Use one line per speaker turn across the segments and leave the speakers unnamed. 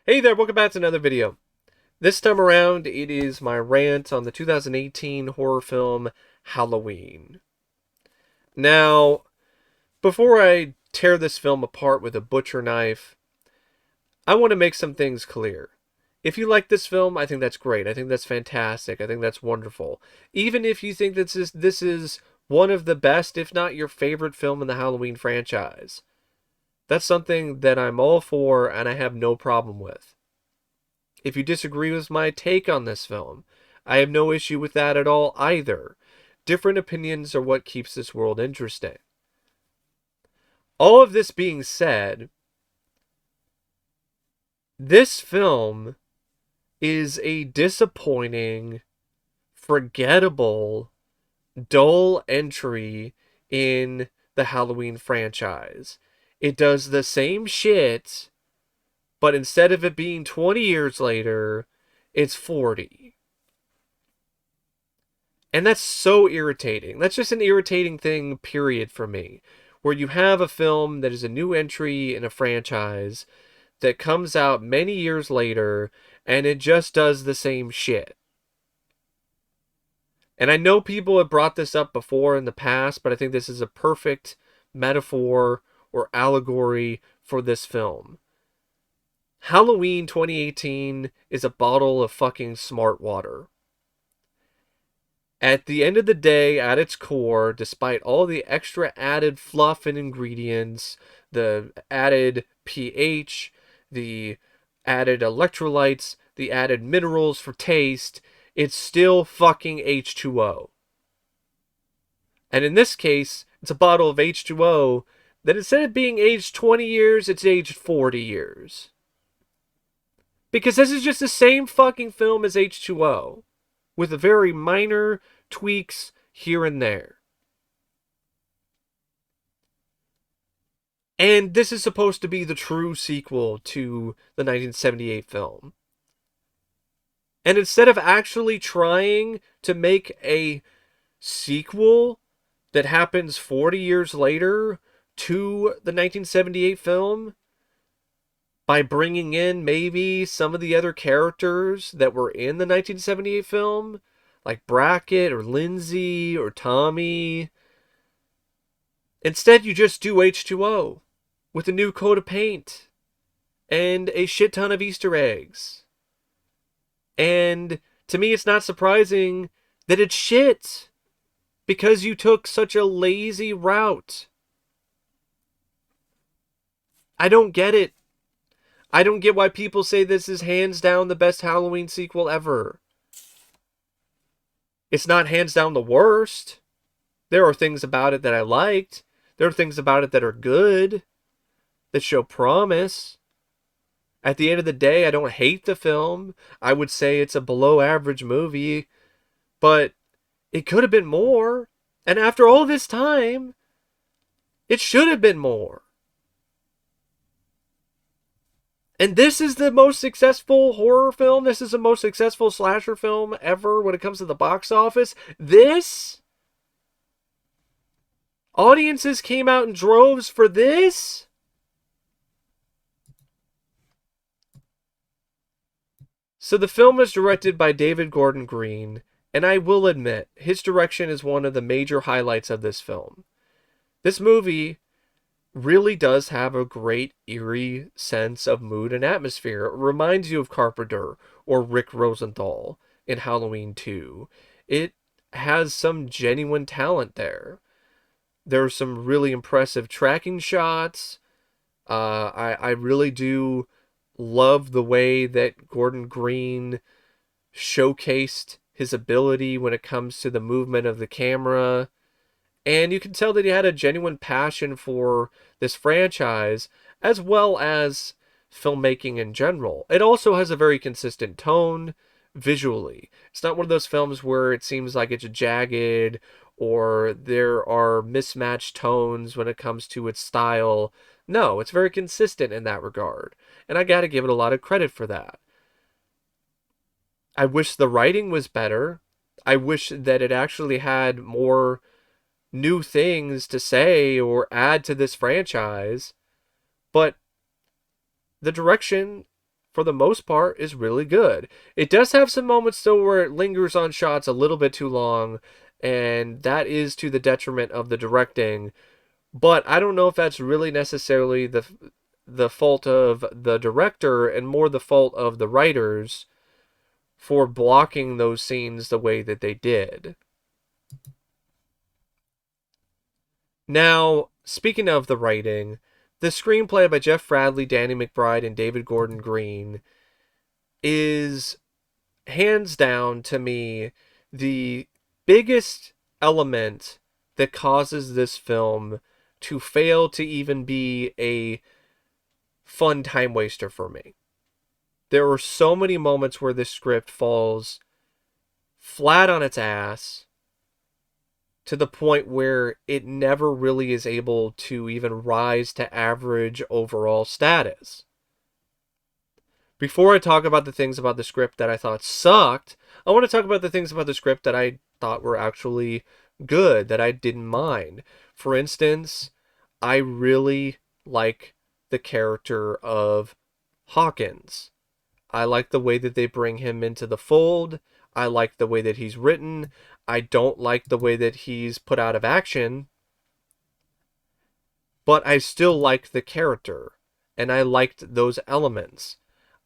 Hey there, welcome back to another video. This time around, it is my rant on the 2018 horror film Halloween. Now, before I tear this film apart with a butcher knife, I want to make some things clear. If you like this film, I think that's great. I think that's fantastic. I think that's wonderful. Even if you think this is one of the best, if not your favorite film in the Halloween franchise, that's something that I'm all for and I have no problem with. If you disagree with my take on this film, I have no issue with that at all either. Different opinions are what keeps this world interesting. All of this being said, this film is a disappointing, forgettable, dull entry in the Halloween franchise. It does the same shit, but instead of it being 20 years later, it's 40. And that's so irritating. That's just an irritating thing, period, for me. Where you have a film that is a new entry in a franchise that comes out many years later and it just does the same shit. And I know people have brought this up before in the past, but I think this is a perfect metaphor or allegory for this film. Halloween 2018 is a bottle of fucking smart water. At the end of the day, at its core, despite all the extra added fluff and ingredients, the added pH, the added electrolytes, the added minerals for taste, it's still fucking H2O. And in this case, it's a bottle of H2O that instead of being aged 20 years, it's aged 40 years. Because this is just the same fucking film as H2O, with very minor tweaks here and there. And this is supposed to be the true sequel to the 1978 film. And instead of actually trying to make a sequel that happens 40 years later to the 1978 film, by bringing in maybe some of the other characters that were in the 1978 film, like Brackett or Lindsay or Tommy. Instead, you just do H2O with a new coat of paint and a shit ton of Easter eggs. And to me, it's not surprising that it's shit because you took such a lazy route. I don't get it. I don't get why people say this is hands down the best Halloween sequel ever. It's not hands down the worst. There are things about it that I liked. There are things about it that are good, that show promise. At the end of the day, I don't hate the film. I would say it's a below average movie, but it could have been more. And after all this time, it should have been more. And this is the most successful horror film. This is the most successful slasher film ever when it comes to the box office. This? Audiences came out in droves for this? So the film is directed by David Gordon Green, and I will admit, his direction is one of the major highlights of this film. This movie really does have a great eerie sense of mood and atmosphere. It reminds you of Carpenter or Rick Rosenthal in Halloween 2. It has some genuine talent there. There's some really impressive tracking shots. I really do love the way that Gordon Green showcased his ability when it comes to the movement of the camera. And you can tell that he had a genuine passion for this franchise, as well as filmmaking in general. It also has a very consistent tone visually. It's not one of those films where it seems like it's jagged or there are mismatched tones when it comes to its style. No, it's very consistent in that regard. And I gotta give it a lot of credit for that. I wish the writing was better. I wish that it actually had more new things to say or add to this franchise, but the direction for the most part, is really good. It does have some moments, though, where it lingers on shots a little bit too long, and that is to the detriment of the directing. But I don't know if that's really necessarily the fault of the director and more the fault of the writers for blocking those scenes the way that they did. Now, speaking of the writing, the screenplay by Jeff Bradley, Danny McBride, and David Gordon Green is hands down to me the biggest element that causes this film to fail to even be a fun time waster for me. There are so many moments where this script falls flat on its ass to the point where it never really is able to even rise to average overall status. Before I talk about the things about the script that I thought sucked, I want to talk about the things about the script that I thought were actually good, that I didn't mind. For instance, I really like the character of Hawkins. I like the way that they bring him into the fold. I like the way that he's written. I don't like the way that he's put out of action. But I still like the character. And I liked those elements.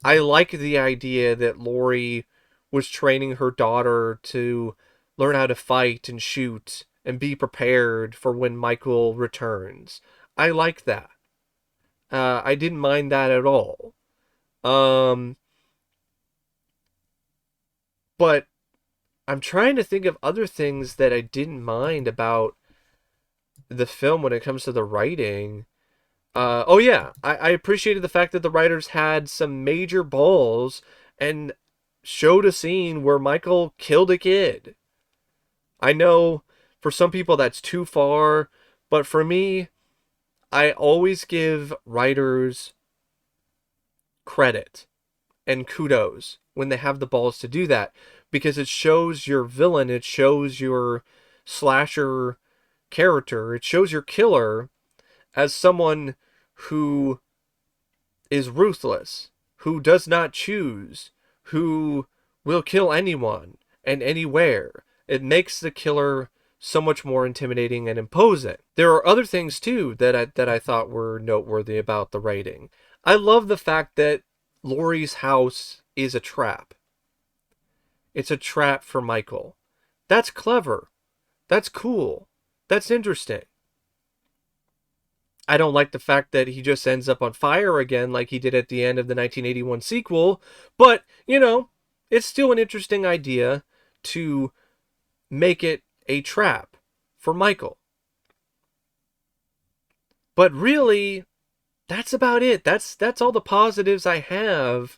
I like the idea that Lori was training her daughter to learn how to fight and shoot and be prepared for when Michael returns. I like that. I didn't mind that at all. But I'm trying to think of other things that I didn't mind about the film when it comes to the writing. Oh yeah, I appreciated the fact that the writers had some major balls and showed a scene where Michael killed a kid. I know for some people that's too far, but for me, I always give writers credit and kudos when they have the balls to do that, because it shows your villain, it shows your slasher character, it shows your killer as someone who is ruthless, who does not choose, who will kill anyone and anywhere. It makes the killer so much more intimidating and imposing. There are other things too that I thought were noteworthy about the writing. I love the fact that Laurie's house is a trap. It's a trap for Michael. That's clever. That's cool. That's interesting. I don't like the fact that he just ends up on fire again like he did at the end of the 1981 sequel, but, it's still an interesting idea to make it a trap for Michael. But really, that's about it. That's all the positives I have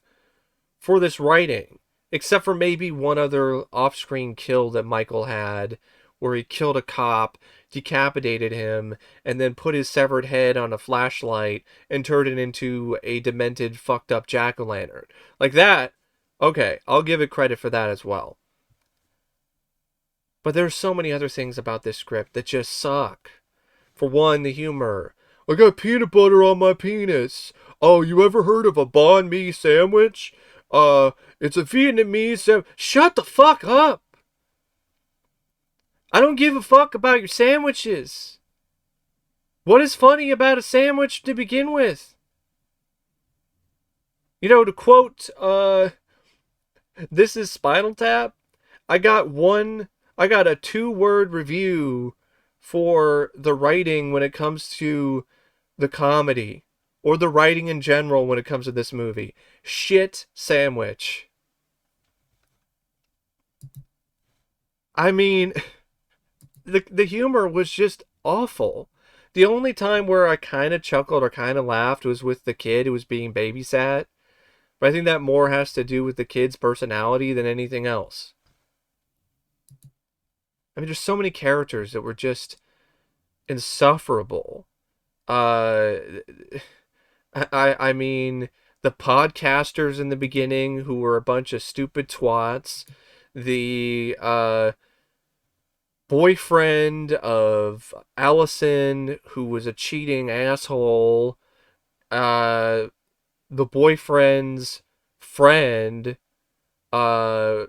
for this writing, except for maybe one other off-screen kill that Michael had, where he killed a cop, decapitated him, and then put his severed head on a flashlight and turned it into a demented, fucked up jack-o'-lantern. Like that, okay, I'll give it credit for that as well. But there's so many other things about this script that just suck. For one, the humor. I got peanut butter on my penis. Oh, you ever heard of a banh mi sandwich? It's a Vietnamese sandwich. Shut the fuck up! I don't give a fuck about your sandwiches. What is funny about a sandwich to begin with? To quote, this is Spinal Tap, I got a 2-word review for the writing when it comes to the comedy, or the writing in general when it comes to this movie. Shit sandwich. I mean, the humor was just awful. The only time where I kind of chuckled or kind of laughed was with the kid who was being babysat. But I think that more has to do with the kid's personality than anything else. I mean, there's so many characters that were just insufferable. I mean, the podcasters in the beginning who were a bunch of stupid twats. The boyfriend of Allison who was a cheating asshole. The boyfriend's friend, uh,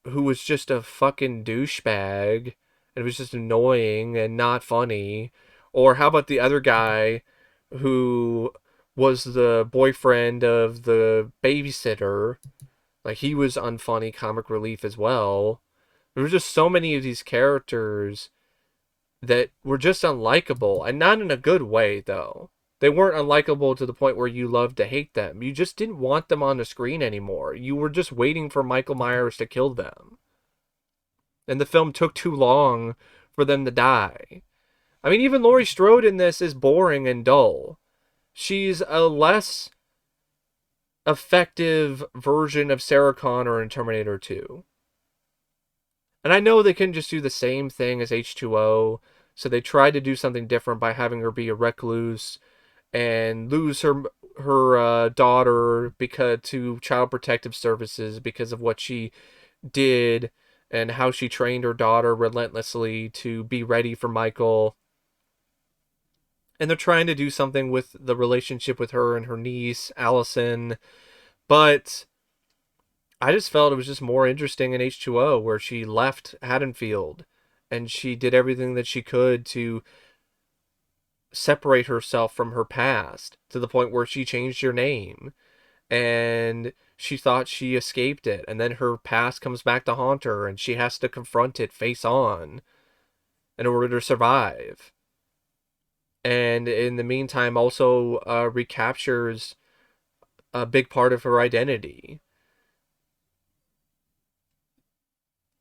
who was just a fucking douchebag and was just annoying and not funny? Or how about the other guy who was the boyfriend of the babysitter? Like, he was unfunny comic relief as well. There were just so many of these characters that were just unlikable, and not in a good way, though. They weren't unlikable to the point where you loved to hate them. You just didn't want them on the screen anymore. You were just waiting for Michael Myers to kill them. And the film took too long for them to die. I mean, even Laurie Strode in this is boring and dull. She's a less effective version of Sarah Connor in Terminator 2. And I know they couldn't just do the same thing as H2O, so they tried to do something different by having her be a recluse and lose her daughter because to Child Protective Services because of what she did and how she trained her daughter relentlessly to be ready for Michael. And they're trying to do something with the relationship with her and her niece, Allison. But I just felt it was just more interesting in H2O, where she left Haddonfield and she did everything that she could to separate herself from her past to the point where she changed her name and she thought she escaped it. And then her past comes back to haunt her and she has to confront it face on in order to survive. And in the meantime, also recaptures a big part of her identity.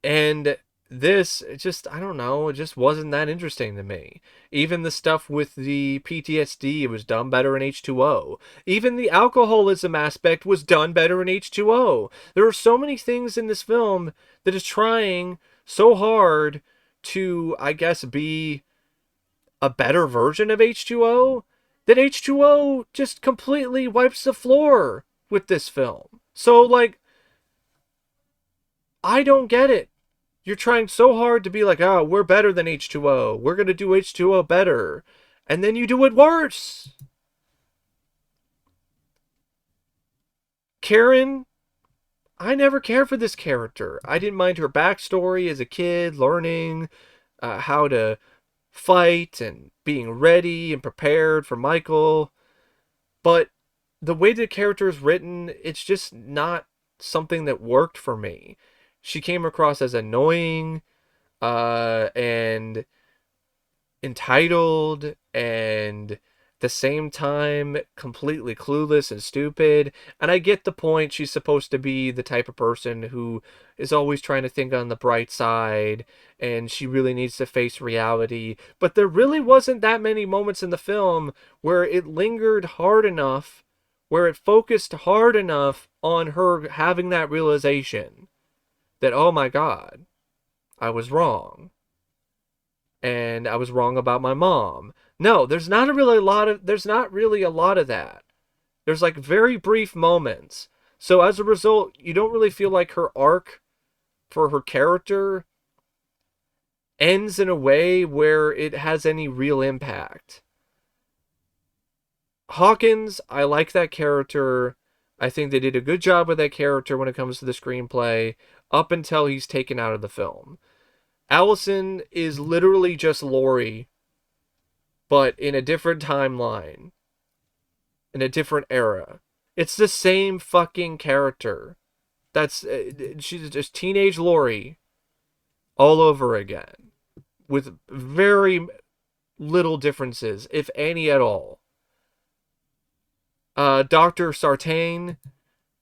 And this, it just, I don't know, it just wasn't that interesting to me. Even the stuff with the PTSD, it was done better in H2O. Even the alcoholism aspect was done better in H2O. There are so many things in this film that is trying so hard to, I guess, be a better version of H2O that H2O just completely wipes the floor with this film. So, like, I don't get it. You're trying so hard to be like, oh, we're better than H2O. We're going to do H2O better. And then you do it worse. Karen, I never cared for this character. I didn't mind her backstory as a kid, learning how to fight and being ready and prepared for Michael. But the way the character is written, it's just not something that worked for me. She came across as annoying and entitled and at the same time completely clueless and stupid. And I get the point, she's supposed to be the type of person who is always trying to think on the bright side and she really needs to face reality. But there really wasn't that many moments in the film where it lingered hard enough, where it focused hard enough on her having that realization that, oh my God, I was wrong. And I was wrong about my mom. No, there's not really a lot of that. There's like very brief moments. So as a result, you don't really feel like her arc for her character ends in a way where it has any real impact. Hawkins, I like that character. I think they did a good job with that character when it comes to the screenplay, up until he's taken out of the film. Allison is literally just Laurie, but in a different timeline, in a different era. It's the same fucking character. She's just teenage Laurie all over again, with very little differences, if any at all. Dr. Sartain,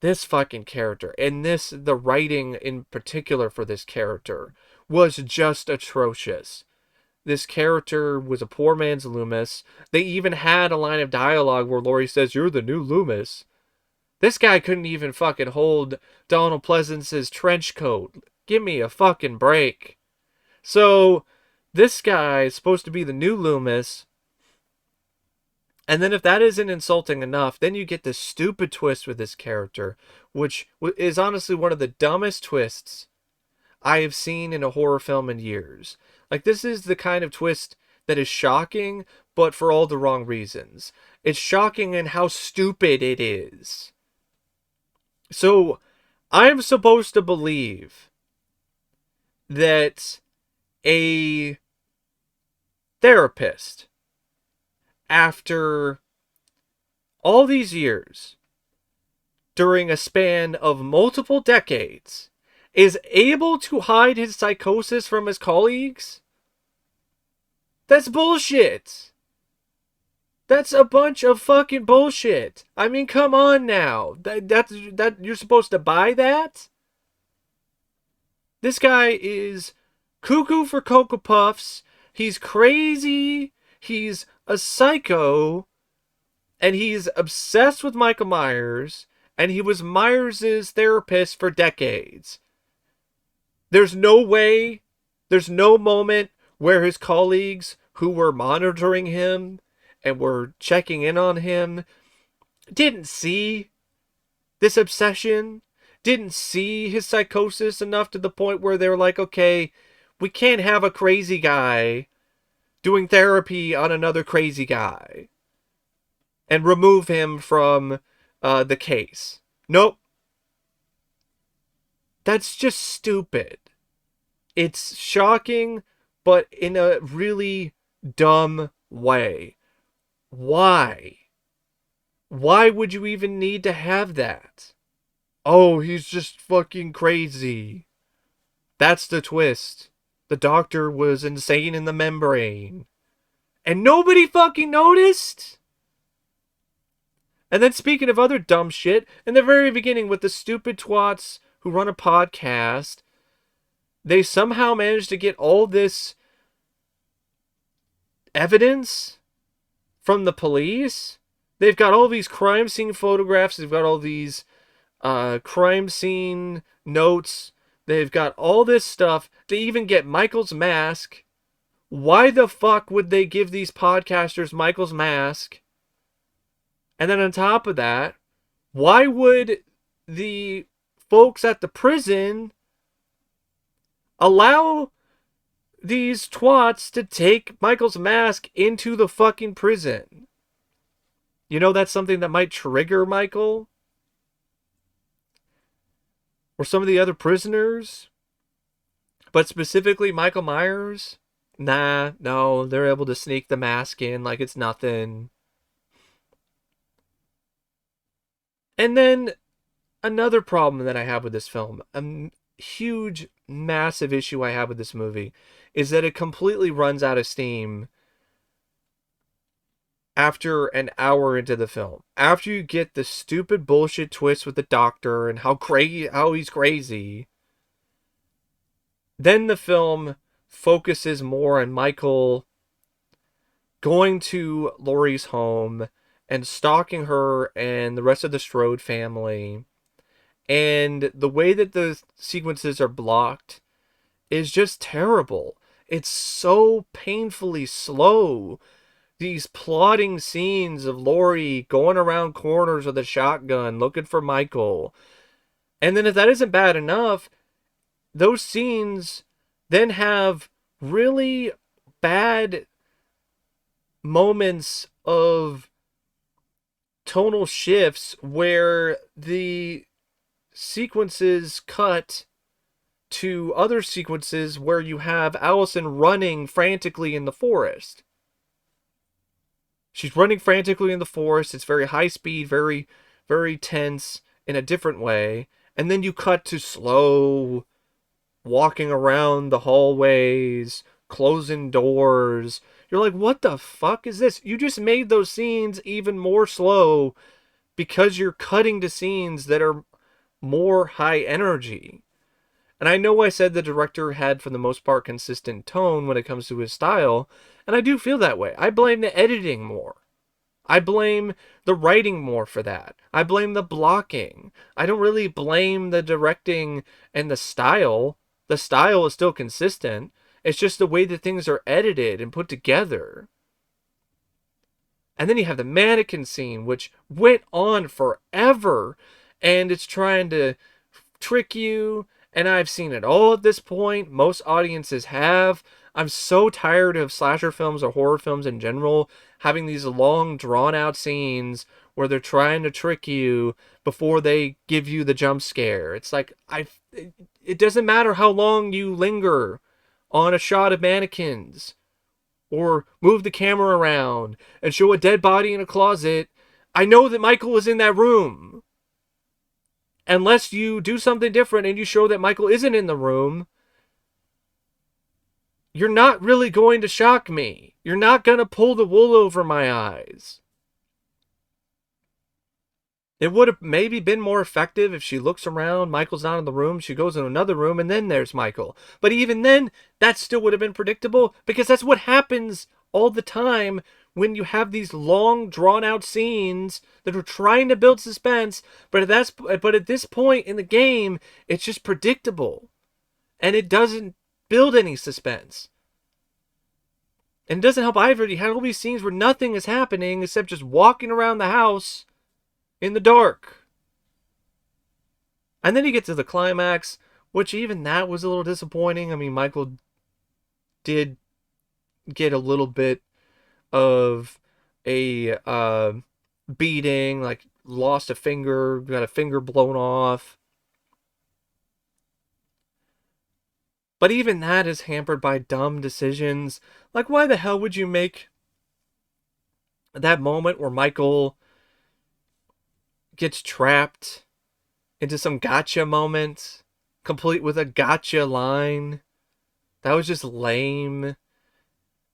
this fucking character, and the writing in particular for this character was just atrocious. This character was a poor man's Loomis. They even had a line of dialogue where Laurie says, "You're the new Loomis." This guy couldn't even fucking hold Donald Pleasance's trench coat. Give me a fucking break. So, this guy is supposed to be the new Loomis. And then if that isn't insulting enough, then you get this stupid twist with this character, which is honestly one of the dumbest twists I have seen in a horror film in years. Like, this is the kind of twist that is shocking, but for all the wrong reasons. It's shocking in how stupid it is. So I'm supposed to believe that a therapist, after all these years, during a span of multiple decades, is able to hide his psychosis from his colleagues? That's bullshit. That's a bunch of fucking bullshit. I mean, come on now. That you're supposed to buy that? This guy is cuckoo for Cocoa Puffs. He's crazy. He's a psycho. And he's obsessed with Michael Myers. And he was Myers' therapist for decades. There's no way, there's no moment where his colleagues who were monitoring him and were checking in on him didn't see this obsession, didn't see his psychosis enough to the point where they were like, okay, we can't have a crazy guy doing therapy on another crazy guy and remove him from the case. Nope. That's just stupid. It's shocking, but in a really dumb way. Why? Why would you even need to have that? Oh, he's just fucking crazy. That's the twist. The doctor was insane in the membrane. And nobody fucking noticed? And then speaking of other dumb shit, in the very beginning with the stupid twats who run a podcast, they somehow managed to get all this evidence from the police. They've got all these crime scene photographs. They've got all these crime scene notes. They've got all this stuff. They even get Michael's mask. Why the fuck would they give these podcasters Michael's mask? And then on top of that, why would the folks at the prison allow these twats to take Michael's mask into the fucking prison? You know, that's something that might trigger Michael. Or some of the other prisoners. But specifically Michael Myers. Nah, no, they're able to sneak the mask in like it's nothing. And then another problem that I have with this film, a huge, massive issue I have with this movie, is that it completely runs out of steam after an hour into the film. After you get the stupid bullshit twist with the doctor and how he's crazy, then the film focuses more on Michael going to Laurie's home and stalking her and the rest of the Strode family. And the way that the sequences are blocked is just terrible. It's so painfully slow. These plotting scenes of Laurie going around corners with a shotgun looking for Michael. And then if that isn't bad enough, those scenes then have really bad moments of tonal shifts where the sequences cut to other sequences where you have Allison running frantically in the forest. She's running frantically in the forest. It's very high speed, very, very tense in a different way. And then you cut to slow walking around the hallways, closing doors. You're like, what the fuck is this? You just made those scenes even more slow because you're cutting to scenes that are more high energy. And I know I said the director had, for the most part, consistent tone when it comes to his style, and I do feel that way. I blame the editing more. I blame the writing more for that. I blame the blocking. I don't really blame the directing and the style. The style is still consistent. It's just the way that things are edited and put together. And then you have the mannequin scene, which went on forever, and it's trying to trick you. And I've seen it all at this point. Most audiences have. I'm so tired of slasher films or horror films in general having these long, drawn-out scenes where they're trying to trick you before they give you the jump scare. It's like, it doesn't matter how long you linger on a shot of mannequins or move the camera around and show a dead body in a closet. I know that Michael is in that room. Unless you do something different and you show that Michael isn't in the room, you're not really going to shock me. You're not going to pull the wool over my eyes. It would have maybe been more effective if she looks around, Michael's not in the room, she goes in another room, and then there's Michael. But even then, that still would have been predictable, because that's what happens all the time when you have these long, drawn-out scenes that are trying to build suspense, but at this point in the game, it's just predictable. And it doesn't build any suspense. And it doesn't help either. You had all these scenes where nothing is happening except just walking around the house in the dark. And then you get to the climax, which even that was a little disappointing. I mean, Michael did get a little bit of a beating, like lost a finger, got a finger blown off. But even that is hampered by dumb decisions. Like, why the hell would you make that moment where Michael gets trapped into some gotcha moment, complete with a gotcha line? That was just lame.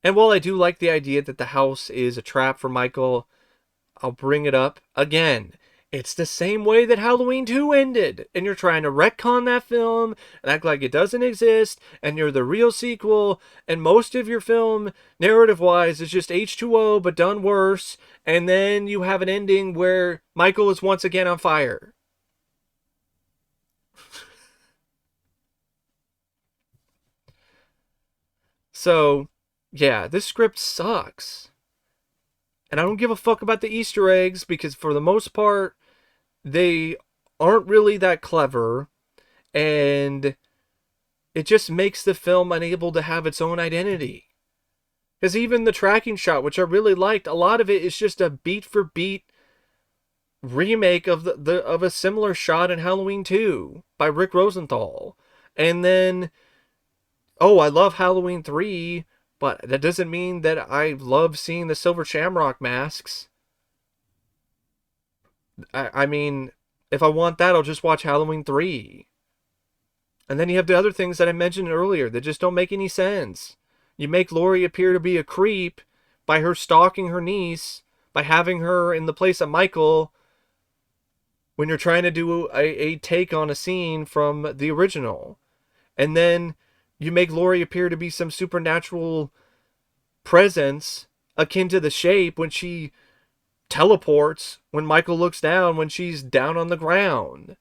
And while I do like the idea that the house is a trap for Michael, I'll bring it up again. It's the same way that Halloween 2 ended. And you're trying to retcon that film and act like it doesn't exist. And you're the real sequel. And most of your film, narrative-wise, is just H2O, but done worse. And then you have an ending where Michael is once again on fire. So, yeah, this script sucks. And I don't give a fuck about the Easter eggs, because for the most part, they aren't really that clever. And it just makes the film unable to have its own identity. Because even the tracking shot, which I really liked, a lot of it is just a beat-for-beat remake of of a similar shot in Halloween 2 by Rick Rosenthal. And then, oh, I love Halloween 3, but that doesn't mean that I love seeing the Silver Shamrock masks. I mean, if I want that, I'll just watch Halloween 3. And then you have the other things that I mentioned earlier that just don't make any sense. You make Laurie appear to be a creep by her stalking her niece, by having her in the place of Michael, when you're trying to do a take on a scene from the original. And then you make Laurie appear to be some supernatural presence akin to the Shape when she teleports when Michael looks down when she's down on the ground.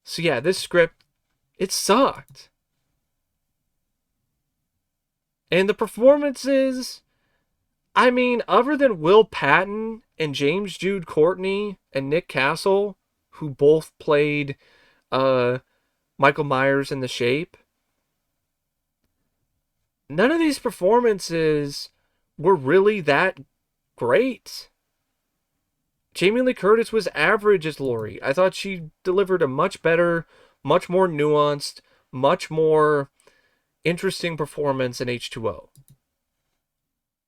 So yeah, this script, it sucked. And the performances, I mean, other than Will Patton and James Jude Courtney and Nick Castle, who both played Michael Myers in The Shape, none of these performances were really that great. Jamie Lee Curtis was average as Laurie. I thought she delivered a much better, much more nuanced, much more interesting performance in H2O.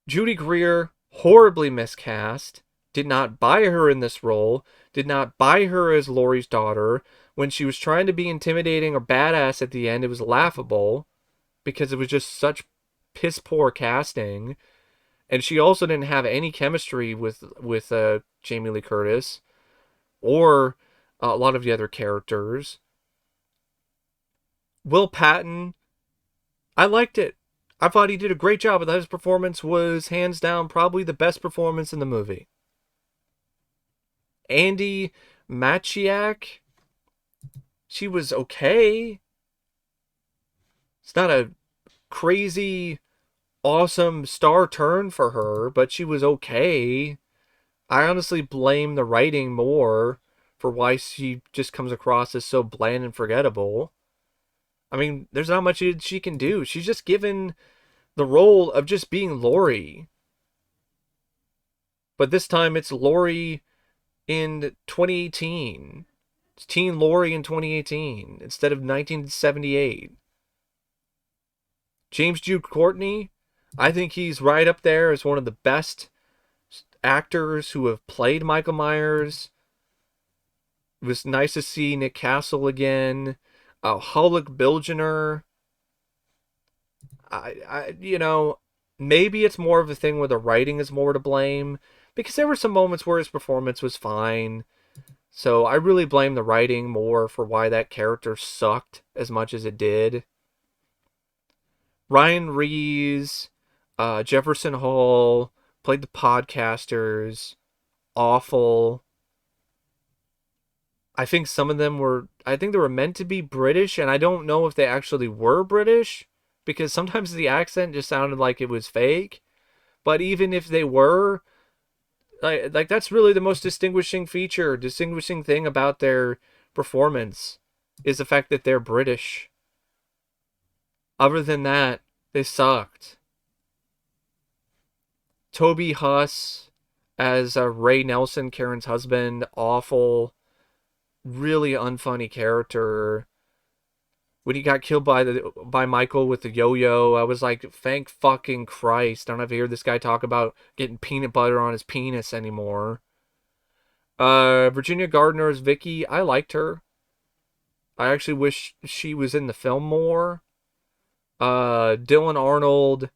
Judy Greer, horribly miscast, did not buy her in this role, did not buy her as Laurie's daughter. When she was trying to be intimidating or badass at the end, it was laughable because it was just such piss poor casting. And she also didn't have any chemistry with Jamie Lee Curtis or a lot of the other characters. Will Patton, I liked it. I thought he did a great job. I thought his performance was hands down probably the best performance in the movie. Andi Matichak, she was okay. It's not a crazy, awesome star turn for her, but she was okay. I honestly blame the writing more for why she just comes across as so bland and forgettable. I mean, there's not much she can do. She's just given the role of just being Laurie. But this time it's Laurie in 2018. It's teen Laurie in 2018 instead of 1978. James Jude Courtney, I think he's right up there as one of the best actors who have played Michael Myers. It was nice to see Nick Castle again. Haluk Bilginer. Maybe it's more of a thing where the writing is more to blame, because there were some moments where his performance was fine. So I really blame the writing more for why that character sucked as much as it did. Rhees, Jefferson Hall played the podcasters. Awful. I think some of them were, I think they were meant to be British, and I don't know if they actually were British, because sometimes the accent just sounded like it was fake. But even if they were, like that's really the most distinguishing thing about their performance is the fact that they're British. Other than that, they sucked. Toby Huss as Ray Nelson, Karen's husband, awful, really unfunny character. When he got killed by Michael with the yo-yo, I was like, thank fucking Christ. I don't have to hear this guy talk about getting peanut butter on his penis anymore. Virginia Gardner as Vicky, I liked her. I actually wish she was in the film more. Dylan Arnold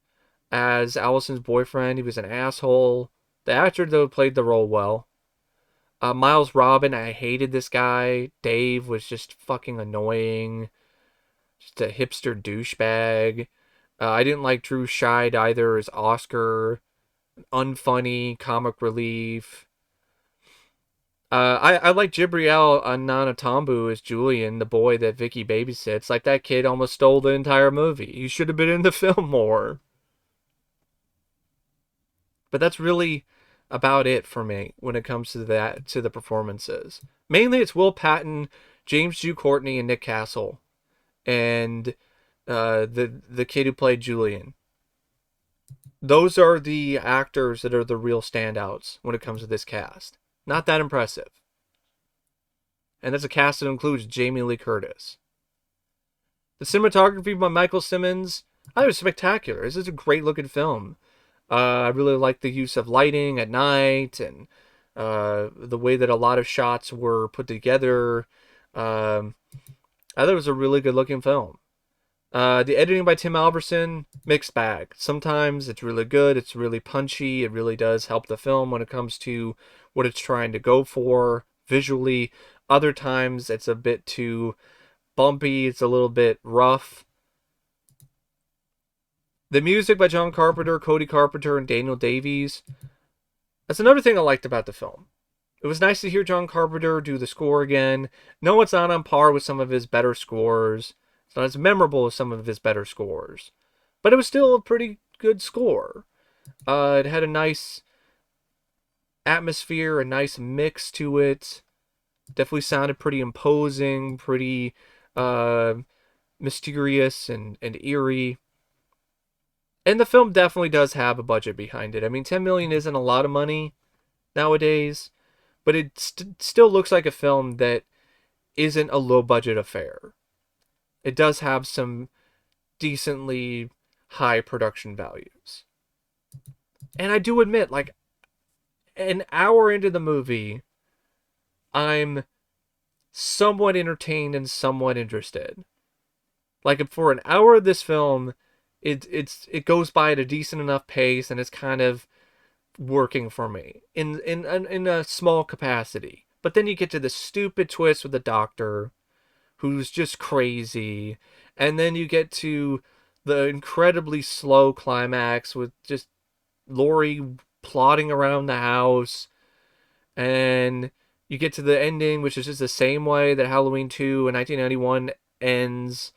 as Allison's boyfriend, he was an asshole. The actor, though, played the role well. Miles Robin, I hated this guy. Dave was just fucking annoying. Just a hipster douchebag. I didn't like Drew Scheid either as Oscar. Unfunny, comic relief. I like Jibriel Nanatambu as Julian, the boy that Vicky babysits. Like, that kid almost stole the entire movie. He should have been in the film more. But that's really about it for me when it comes to the performances. Mainly it's Will Patton, James Jude Courtney, and Nick Castle. And the kid who played Julian. Those are the actors that are the real standouts when it comes to this cast. Not that impressive. And that's a cast that includes Jamie Lee Curtis. The cinematography by Michael Simmons, I thought it was spectacular. This is a great looking film. I really like the use of lighting at night and the way that a lot of shots were put together. I thought it was a really good looking film. The editing by Tim Alberson, mixed bag. Sometimes it's really good, it's really punchy, it really does help the film when it comes to what it's trying to go for visually. Other times it's a bit too bumpy, it's a little bit rough. The music by John Carpenter, Cody Carpenter, and Daniel Davies. That's another thing I liked about the film. It was nice to hear John Carpenter do the score again. No, it's not on par with some of his better scores. It's not as memorable as some of his better scores. But it was still a pretty good score. It had a nice atmosphere, a nice mix to it. Definitely sounded pretty imposing, pretty mysterious and eerie. And the film definitely does have a budget behind it. I mean, $10 million isn't a lot of money nowadays, but it still looks like a film that isn't a low-budget affair. It does have some decently high production values. And I do admit, like, an hour into the movie, I'm somewhat entertained and somewhat interested. Like, for an hour of this film, it goes by at a decent enough pace, and it's kind of working for me in a small capacity. But then you get to the stupid twist with the doctor, who's just crazy, and then you get to the incredibly slow climax with just Laurie plodding around the house, and you get to the ending, which is just the same way that Halloween 2 in 1991 ends,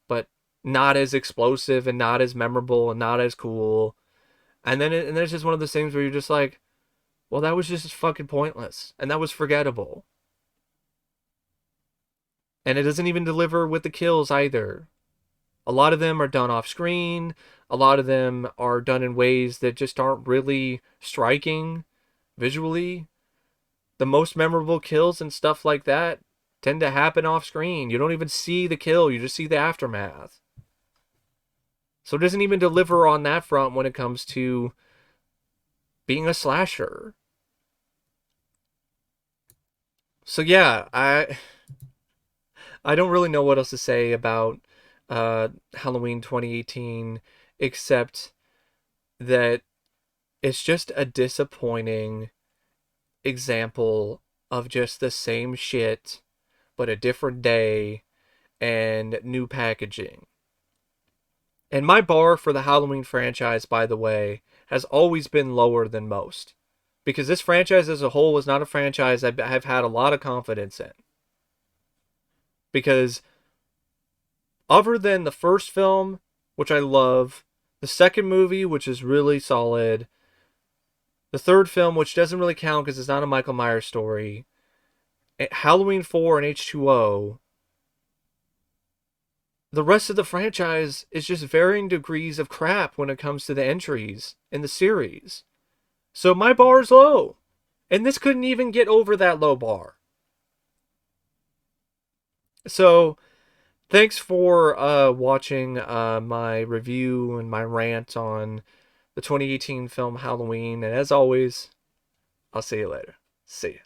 but not as explosive and not as memorable and not as cool. And then it's just one of those things where you're just like, well, that was just fucking pointless. And that was forgettable. And it doesn't even deliver with the kills either. A lot of them are done off screen. A lot of them are done in ways that just aren't really striking visually. The most memorable kills and stuff like that tend to happen off screen. You don't even see the kill, you just see the aftermath. So it doesn't even deliver on that front when it comes to being a slasher. So yeah, I don't really know what else to say about Halloween 2018 except that it's just a disappointing example of just the same shit but a different day and new packaging. And my bar for the Halloween franchise, by the way, has always been lower than most. Because this franchise as a whole was not a franchise I've had a lot of confidence in. Because other than the first film, which I love, the second movie, which is really solid, the third film, which doesn't really count because it's not a Michael Myers story, Halloween 4 and H2O, the rest of the franchise is just varying degrees of crap when it comes to the entries in the series. So my bar is low. And this couldn't even get over that low bar. So thanks for watching my review and my rant on the 2018 film Halloween. And as always, I'll see you later. See ya.